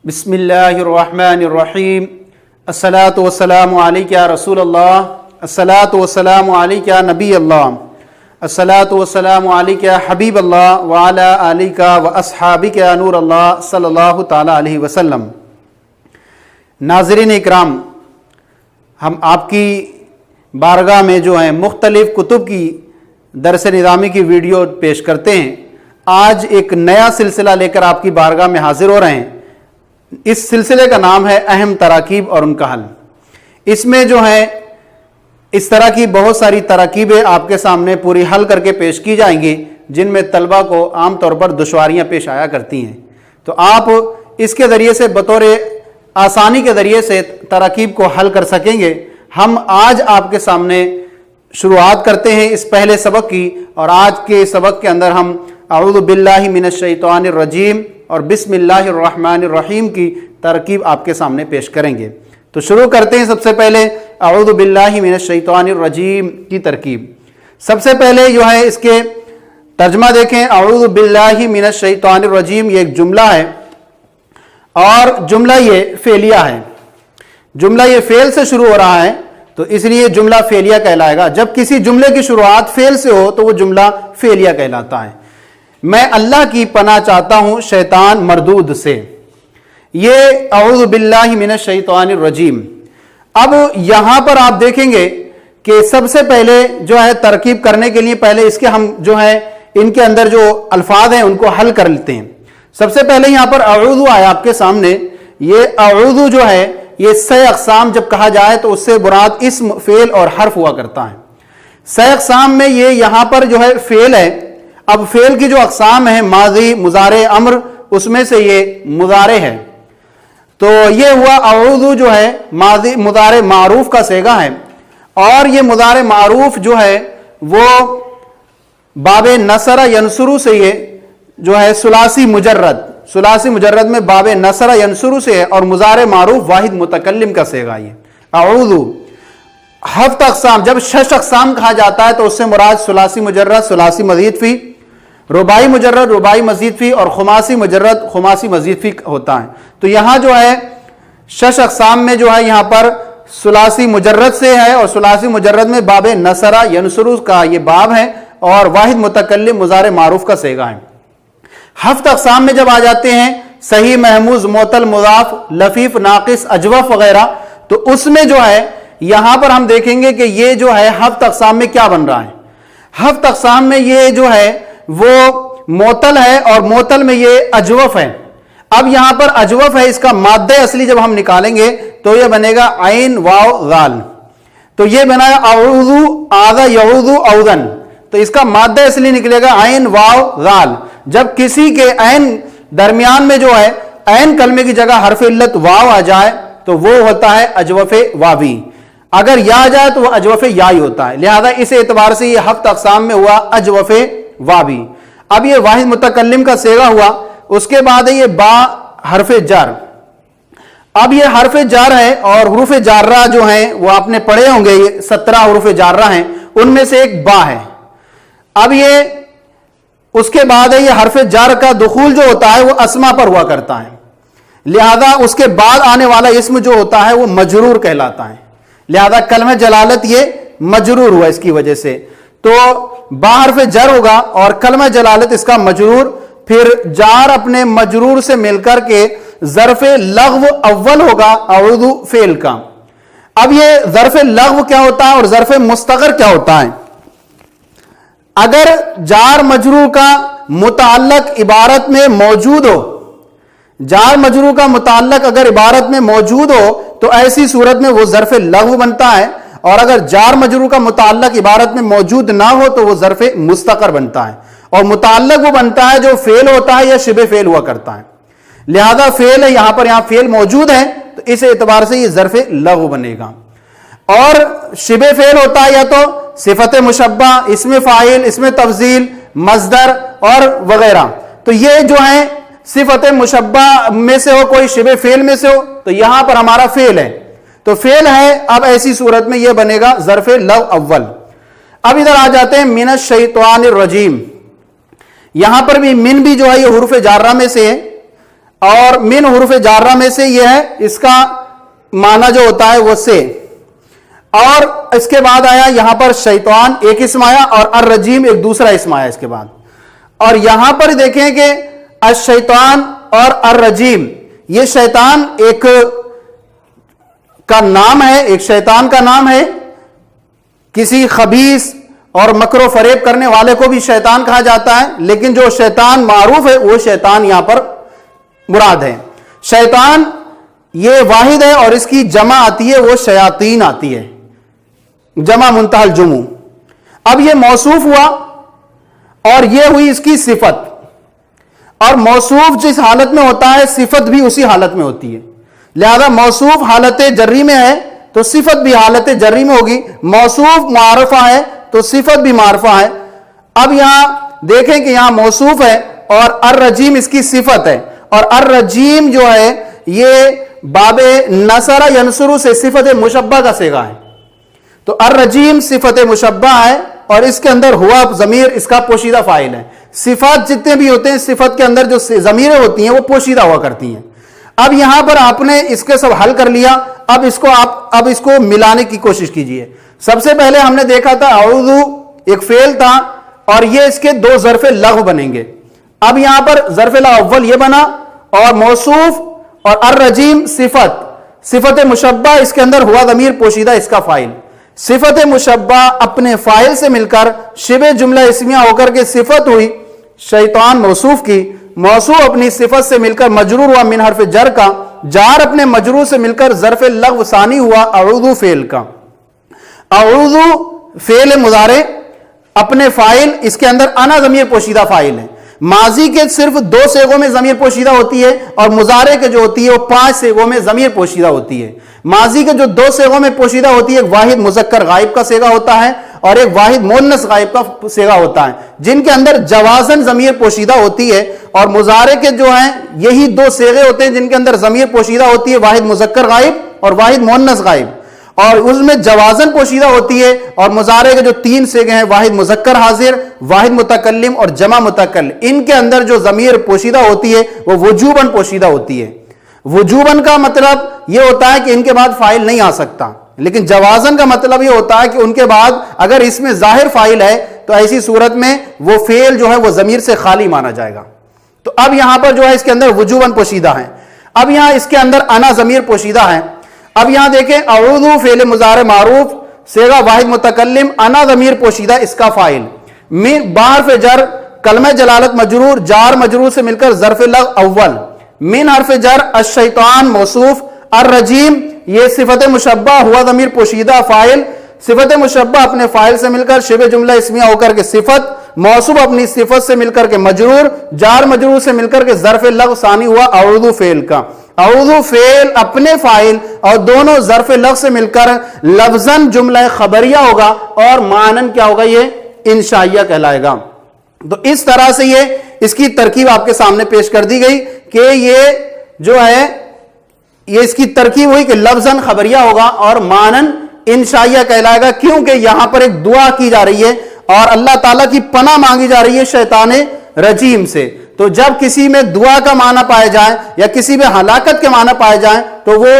بسم اللہ الرحمن الرحیم الصلاۃ والسلام علیک یا رسول اللہ الصلاۃ والسلام علیک یا نبی اللہ الصلاۃ والسلام علیک یا حبیب اللہ وعلی آلک و اصحابک یا نور اللہ صلی اللہ تعالی علیہ وسلم۔ ناظرین اکرام، ہم آپ کی بارگاہ میں جو ہیں مختلف کتب کی درس نظامی کی ویڈیو پیش کرتے ہیں۔ آج ایک نیا سلسلہ لے کر آپ کی بارگاہ میں حاضر ہو رہے ہیں۔ اس سلسلے کا نام ہے اہم تراکیب اور ان کا حل۔ اس میں جو ہے اس طرح کی بہت ساری تراکیبیں آپ کے سامنے پوری حل کر کے پیش کی جائیں گی جن میں طلبہ کو عام طور پر دشواریاں پیش آیا کرتی ہیں، تو آپ اس کے ذریعے سے بطور آسانی کے ذریعے سے تراکیب کو حل کر سکیں گے۔ ہم آج آپ کے سامنے شروعات کرتے ہیں اس پہلے سبق کی، اور آج کے سبق کے اندر ہم اعوذ باللہ من الشیطان الرجیم اور بسم اللہ الرحمن الرحیم کی ترکیب آپ کے سامنے پیش کریں گے۔ تو شروع کرتے ہیں سب سے پہلے اعوذ باللہ من الشیطان الرجیم کی ترکیب۔ سب سے پہلے جو ہے اس کے ترجمہ دیکھیں۔ اعوذ باللہ من الشیطان الرجیم یہ ایک جملہ ہے، اور جملہ یہ فعلیہ ہے۔ جملہ یہ فعل سے شروع ہو رہا ہے، تو اس لیے جملہ فعلیہ کہلائے گا۔ جب کسی جملے کی شروعات فعل سے ہو تو وہ جملہ فعلیہ کہلاتا ہے۔ میں اللہ کی پناہ چاہتا ہوں شیطان مردود سے، یہ اعوذ باللہ من الشیطان الرجیم۔ اب یہاں پر آپ دیکھیں گے کہ سب سے پہلے جو ہے ترکیب کرنے کے لیے پہلے اس کے ہم جو ہے ان کے اندر جو الفاظ ہیں ان کو حل کر لیتے ہیں۔ سب سے پہلے یہاں پر اعوذ آیا آپ کے سامنے۔ یہ اعوذ جو ہے یہ 6 اقسام جب کہا جائے تو اس سے مراد اسم، فعل اور حرف ہوا کرتا ہے۔ 6 اقسام میں یہ یہاں پر جو ہے فعل ہے۔ اب فعل کی جو اقسام ہیں ماضی، مضارع، امر، اس میں سے یہ مضارع ہے، تو یہ ہوا اعوذ جو ہے ماضی مضارع معروف کا صیغہ ہے، اور یہ مضارع معروف جو ہے وہ باب نصر ینصر سے یہ جو ہے ثلاثی مجرد میں باب نصر ینصر سے ہے، اور مضارع معروف واحد متکلم کا صیغہ یہ اعوذ۔ 7 اقسام، جب 6 اقسام کہا جاتا ہے تو اس سے مراد ثلاثی مجرد، ثلاثی مزید فی، رباعی مجرد، رباعی مزید فی، اور خماسی مجرد، خماسی مزید فی ہوتا ہے۔ تو یہاں جو ہے 6 اقسام میں جو ہے یہاں پر ثلاثی مجرد سے ہے، اور ثلاثی مجرد میں باب نصر ینصر کا یہ باب ہے، اور واحد متکلم مضارع معروف کا صیغہ ہے۔ 7 اقسام میں جب آ جاتے ہیں صحیح، محموز، معطل، مضاف، لفیف، ناقص، اجوف وغیرہ، تو اس میں جو ہے یہاں پر ہم دیکھیں گے کہ یہ جو ہے 7 اقسام میں کیا بن رہا ہے۔ 7 اقسام میں یہ جو ہے وہ معطل ہے، اور معطل میں یہ اجوف ہے۔ اب یہاں پر اجوف ہے، اس کا مادہ اصلی جب ہم نکالیں گے تو یہ بنے گا عین واو غال، تو یہ بنا اعوذ، آذ یعوذ اعوذن، تو اس کا مادہ اصلی نکلے گا عین واو غال۔ جب کسی کے عین درمیان میں جو ہے عین کلمے کی جگہ حرف علت واو آ جائے تو وہ ہوتا ہے اجوف واوی، اگر یا آ جائے تو وہ اجوف یائی ہوتا ہے، لہذا اس اعتبار سے یہ 7 اقسام میں ہوا اجوف واوی۔ اب یہ واحد متکلم کا صیغہ ہوا، اس کے بعد ہے یہ با حرف جر۔ اب یہ حرف جر ہے، اور حروف جارہ جو ہیں وہ آپ نے پڑھے ہوں گے، یہ 17 حروف جارہ ہیں، ان میں سے ایک با ہے۔ اب یہ اس کے بعد ہے یہ حرف جر کا دخول جو ہوتا ہے وہ اسما پر ہوا کرتا ہے، لہذا اس کے بعد آنے والا اسم جو ہوتا ہے وہ مجرور کہلاتا ہے، لہذا کلمہ جلالت یہ مجرور ہوا اس کی وجہ سے۔ تو با حرف جر ہوگا اور کلمہ جلالت اس کا مجرور، پھر جار اپنے مجرور سے مل کر کے ظرف لغو اول ہوگا اعوذ فعل کا۔ اب یہ ظرف لغو کیا ہوتا ہے اور ظرف مستقر کیا ہوتا ہے؟ اگر جار مجرور کا متعلق عبارت میں موجود ہو، جار مجرور کا متعلق اگر عبارت میں موجود ہو تو ایسی صورت میں وہ ظرف لغو بنتا ہے، اور اگر جار مجرور کا متعلق عبارت میں موجود نہ ہو تو وہ ظرف مستقر بنتا ہے، اور متعلق وہ بنتا ہے جو فعل ہوتا ہے یا شبہ فعل ہوا کرتا ہے، لہذا فعل ہے یہاں فعل موجود ہے تو اس اعتبار سے یہ ظرف لغو بنے گا۔ اور شبہ فعل ہوتا ہے یا تو صفت مشبہ، اسم فاعل، اسم تفضیل، مصدر اور وغیرہ، تو یہ جو ہیں صفت مشبہ میں سے ہو، کوئی شبہ فعل میں سے ہو، تو یہاں پر ہمارا فعل ہے، تو فعل ہے۔ اب ایسی صورت میں یہ بنے گا ظرف لغو اول۔ اب ادھر آ جاتے ہیں من الشیطان الرجیم، یہاں پر بھی من بھی جو ہے یہ حروف جارہ میں سے ہے، اور من حروف جارہ میں سے یہ ہے، اس کا معنی جو ہوتا ہے وہ سے. اور اس کے بعد آیا یہاں پر شیطان ایک اسم آیا اور الرجیم ایک دوسرا اسم آیا اس کے بعد. اور یہاں پر دیکھیں کہ الشیطان اور الرجیم، یہ شیطان ایک کا نام ہے، ایک شیطان کا نام ہے. کسی خبیث اور مکر و فریب کرنے والے کو بھی شیطان کہا جاتا ہے، لیکن جو شیطان معروف ہے وہ شیطان یہاں پر مراد ہے. شیطان یہ واحد ہے اور اس کی جمع آتی ہے وہ شیاطین آتی ہے، جمع منتہی الجموع. اب یہ موصوف ہوا اور یہ ہوئی اس کی صفت، اور موصوف جس حالت میں ہوتا ہے صفت بھی اسی حالت میں ہوتی ہے. لہذا موصوف حالت جری میں ہے تو صفت بھی حالت جری میں ہوگی. موصوف معرفہ ہے تو صفت بھی معرفہ ہے. اب یہاں دیکھیں کہ یہاں موصوف ہے اور الرجیم اس کی صفت ہے، اور الرجیم جو ہے یہ باب نصر ینصر سے صفت مشبہ کا صیغہ ہے. تو الرجیم صفت مشبہ ہے اور اس کے اندر ہوا ضمیر اس کا پوشیدہ فاعل ہے. صفات جتنے بھی ہوتے ہیں صفت کے اندر جو ضمیریں ہوتی ہیں وہ پوشیدہ ہوا کرتی ہیں. اب یہاں پر آپ نے اس کے سب حل کر لیا. اب اس کو ملانے کی کوشش کیجئے. سب سے پہلے ہم نے دیکھا تھا اعوذ ایک فعل تھا اور یہ اس کے دو ظرف لغو بنیں گے. اب یہاں پر ظرف لغو اول یہ بنا اور موصوف اور الرجیم صفت مشبہ اس کے اندر ہوا ضمیر پوشیدہ اس کا فاعل. صفت مشبہ اپنے فاعل سے مل کر شبہ جملہ اسمیہ ہو کر کے صفت ہوئی شیطان موصوف کی. موصوف اپنی صفت سے مل کر مجرور ہوا من حرف جر کا. جار اپنے مجرور سے مل کر ظرف لغو ثانی ہوا اعوذ فعل کا. اعوذ فعل مضارع اپنے فاعل اس کے اندر انا ضمیر پوشیدہ فاعل ہے. ماضی کے صرف 2 صیغوں میں ضمیر پوشیدہ ہوتی ہے اور مضارع کے جو ہوتی ہے وہ 5 صیغوں میں ضمیر پوشیدہ ہوتی ہے. ماضی کے جو 2 صیغوں میں پوشیدہ ہوتی ہے ایک واحد مذکر غائب کا صیغہ ہوتا ہے اور ایک واحد مؤنث غائب کا صیغہ ہوتا ہے جن کے اندر جوازن ضمیر پوشیدہ ہوتی ہے. اور مضارع کے جو ہیں یہی 2 صیغے ہوتے ہیں جن کے اندر ضمیر پوشیدہ ہوتی ہے واحد مذکر غائب اور واحد مؤنث غائب، اور اس میں جوازن پوشیدہ ہوتی ہے. اور مضارع کے جو 3 صیغے ہیں واحد مذکر حاضر، واحد متکلم اور جمع متکلم، ان کے اندر جو ضمیر پوشیدہ ہوتی ہے وہ وجوباً پوشیدہ ہوتی ہے. وجوباً کا مطلب یہ ہوتا ہے کہ ان کے بعد فاعل نہیں آ سکتا، لیکن جوازن کا مطلب یہ ہوتا ہے کہ ان کے بعد اگر اس میں ظاہر فاعل ہے تو ایسی صورت میں وہ فعل جو ہے وہ ضمیر سے خالی مانا جائے گا. تو اب یہاں پر جو ہے اس کے اندر وجوباً پوشیدہ ہے. اب یہاں اس کے اندر انا ضمیر پوشیدہ ہے. اب یہاں دیکھیں اعوذ فعل مضارع معروف صیغہ واحد متکلم انا ضمیر پوشیدہ اس کا فاعل. من بحرف جر کلمہ جلالت مجرور جار مجرور سے مل کر ظرف لغو اول. من حرف جر الشیطان موصوف. الرجیم یہ صفت مشبہ ہوا ضمیر پوشیدہ فاعل. صفت مشبہ اپنے فاعل سے مل کر شبہ جملہ اسمیہ ہو کر کے صفت. موصوف اپنی صفت سے مل کر کے مجرور جار مجرور سے مل کر کے ظرف لغو ثانی ہوا اعوذ فعل کا. اعوذ فعل اپنے فاعل اور دونوں ظرف لغو سے مل کر لفظاً جملہ خبریہ ہوگا اور معنن کیا ہوگا یہ انشائیہ کہلائے گا. تو اس طرح سے یہ اس کی ترکیب آپ کے سامنے پیش کر دی گئی کہ یہ جو ہے یہ اس کی ترکیب ہوئی کہ لفظاً خبریہ ہوگا اور معنن انشائیہ کہلائے گا، کیونکہ یہاں پر ایک دعا کی جا رہی ہے اور اللہ تعالیٰ کی پناہ مانگی جا رہی ہے شیطان رجیم سے. تو جب کسی میں دعا کا معنی پایا جائے یا کسی میں ہلاکت کے معنی پائے جائیں تو وہ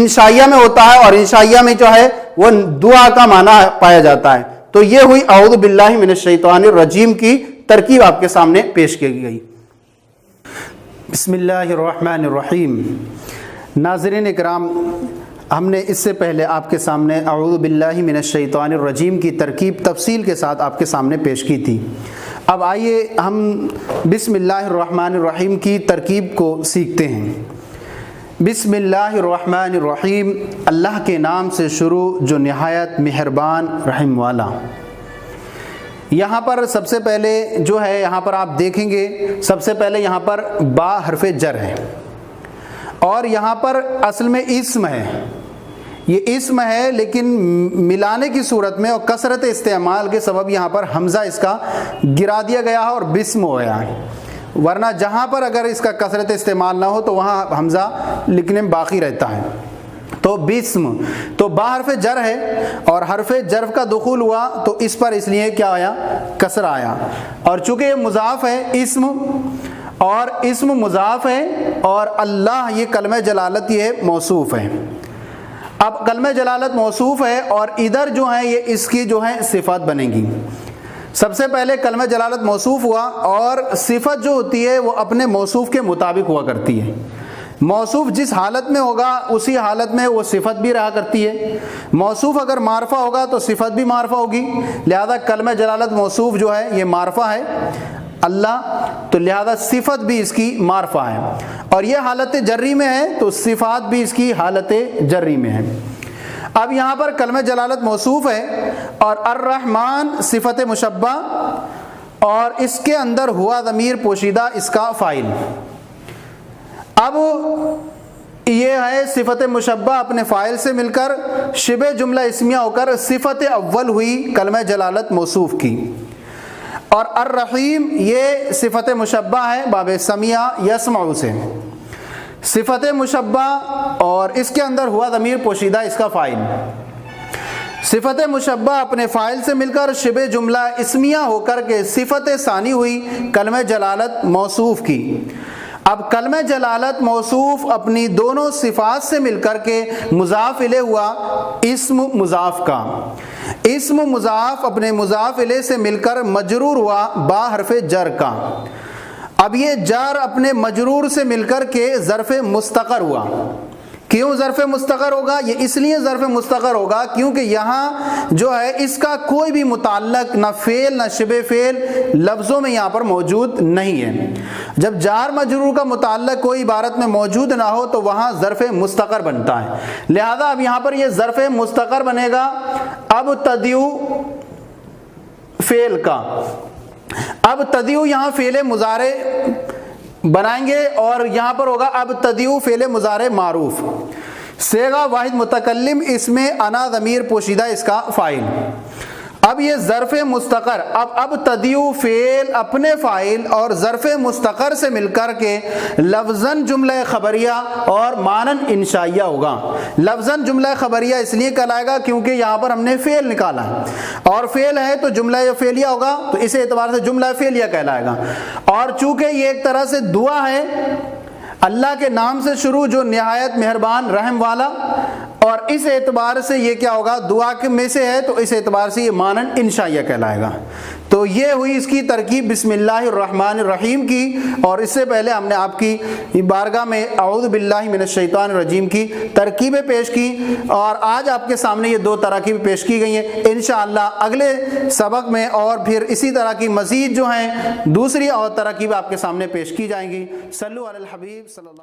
انشائیہ میں ہوتا ہے اور انشائیہ میں جو ہے وہ دعا کا معنی پایا جاتا ہے. تو یہ ہوئی اعوذ باللہ من الشیطان الرجیم کی ترکیب آپ کے سامنے پیش کی گئی. بسم اللہ الرحمن الرحیم. ناظرین اکرام، ہم نے اس سے پہلے آپ کے سامنے اعوذ باللہ من الشیطان الرجیم کی ترکیب تفصیل کے ساتھ آپ کے سامنے پیش کی تھی. اب آئیے ہم بسم اللہ الرحمن الرحیم کی ترکیب کو سیکھتے ہیں. بسم اللہ الرحمن الرحیم، اللہ کے نام سے شروع جو نہایت مہربان رحم والا. یہاں پر سب سے پہلے جو ہے یہاں پر آپ دیکھیں گے سب سے پہلے یہاں پر با حرف جر ہے اور یہاں پر اصل میں اسم ہے. یہ اسم ہے لیکن ملانے کی صورت میں اور کثرت استعمال کے سبب یہاں پر حمزہ اس کا گرا دیا گیا ہے اور بسم ہو گیا ہے، ورنہ جہاں پر اگر اس کا کثرت استعمال نہ ہو تو وہاں حمزہ لکھنے میں باقی رہتا ہے. تو بسم تو با حرف جر ہے اور حرف جر کا دخول ہوا تو اس پر اس لیے کیا آیا؟ کسر آیا. اور چونکہ یہ مضاف ہے اسم اور اسم مضاف ہے، اور اللہ یہ کلمہ جلالت یہ موصوف ہے۔ اب کلمہ جلالت موصوف ہے اور ادھر جو ہے یہ اس کی جو ہے صفات بنے گی۔ سب سے پہلے کلمہ جلالت موصوف ہوا، اور صفت جو ہوتی ہے وہ اپنے موصوف کے مطابق ہوا کرتی ہے۔ موصوف جس حالت میں ہوگا اسی حالت میں وہ صفت بھی رہا کرتی ہے۔ موصوف اگر معرفہ ہوگا تو صفت بھی معرفہ ہوگی، لہذا کلمہ جلالت موصوف جو ہے یہ معرفہ ہے اللہ، تو لہذا صفت بھی اس کی معرفہ ہے، اور یہ حالت جری میں ہے تو صفات بھی اس کی حالت جری میں ہے۔ اب یہاں پر کلمہ جلالت موصوف ہے اور الرحمن صفت مشبہ، اور اس کے اندر ہوا ضمیر پوشیدہ اس کا فاعل۔ اب یہ ہے صفت مشبہ اپنے فاعل سے مل کر شبہ جملہ اسمیہ ہو کر صفت اول ہوئی کلمہ جلالت موصوف کی، اور الرحیم یہ صفت مشبہ ہے باب سمیع یسمع سے، صفت مشبہ اور اس کے اندر ہوا ضمیر پوشیدہ اس کا فاعل۔ صفت مشبہ اپنے فاعل سے مل کر شبہ جملہ اسمیہ ہو کر کے صفت ثانی ہوئی کلمہ جلالت موصوف کی۔ اب کلمہ جلالت موصوف اپنی دونوں صفات سے مل کر کے مضاف الیہ ہوا اسم مضاف کا، اسم مضاف اپنے مضاف الیہ سے مل کر مجرور ہوا با حرف جر کا۔ اب یہ جر اپنے مجرور سے مل کر کے ظرف مستقر ہوا۔ کیوں ظرف مستقر ہوگا؟ یہ اس لیے ظرف مستقر ہوگا کیونکہ یہاں جو ہے اس کا کوئی بھی متعلق نہ فعل نہ شبہ فعل لفظوں میں یہاں پر موجود نہیں ہے۔ جب جار مجرور کا متعلق کوئی عبارت میں موجود نہ ہو تو وہاں ظرف مستقر بنتا ہے، لہذا اب یہاں پر یہ ظرف مستقر بنے گا اب تدیو فعل کا۔ اب تدیو یہاں فعل مضارع بنائیں گے اور یہاں پر ہوگا اب تدیو فعل مضارع معروف، صیغہ واحد متکلم، اس میں انا ضمیر پوشیدہ اس کا فاعل۔ اب یہ ظرف مستقر، اب تدیو فعل اپنے فاعل اور ظرف مستقر سے مل کر کے لفظاً جملہ خبریہ اور معناً انشائیہ ہوگا۔ لفظاً جملہ خبریہ اس لیے کہلائے گا کیونکہ یہاں پر ہم نے فعل نکالا ہے، اور فعل ہے تو جملہ فعلیہ ہوگا تو اس اعتبار سے جملہ فعلیہ کہلائے گا۔ اور چونکہ یہ ایک طرح سے دعا ہے، اللہ کے نام سے شروع جو نہایت مہربان رحم والا، اور اس اعتبار سے یہ کیا ہوگا دعا میں سے ہے تو اس اعتبار سے یہ مانن انشائیہ کہلائے گا۔ تو یہ ہوئی اس کی ترکیب بسم اللہ الرحمن الرحیم کی، اور اس سے پہلے ہم نے آپ کی بارگاہ میں اعوذ باللہ من الشیطان الرجیم کی ترکیبیں پیش کی، اور آج آپ کے سامنے یہ دو تراکیب پیش کی گئی ہیں۔ انشاءاللہ اگلے سبق میں اور پھر اسی طرح کی مزید جو ہیں دوسری اور تراکیب آپ کے سامنے پیش کی جائیں گی۔ صلو علی الحبیب صلی اللہ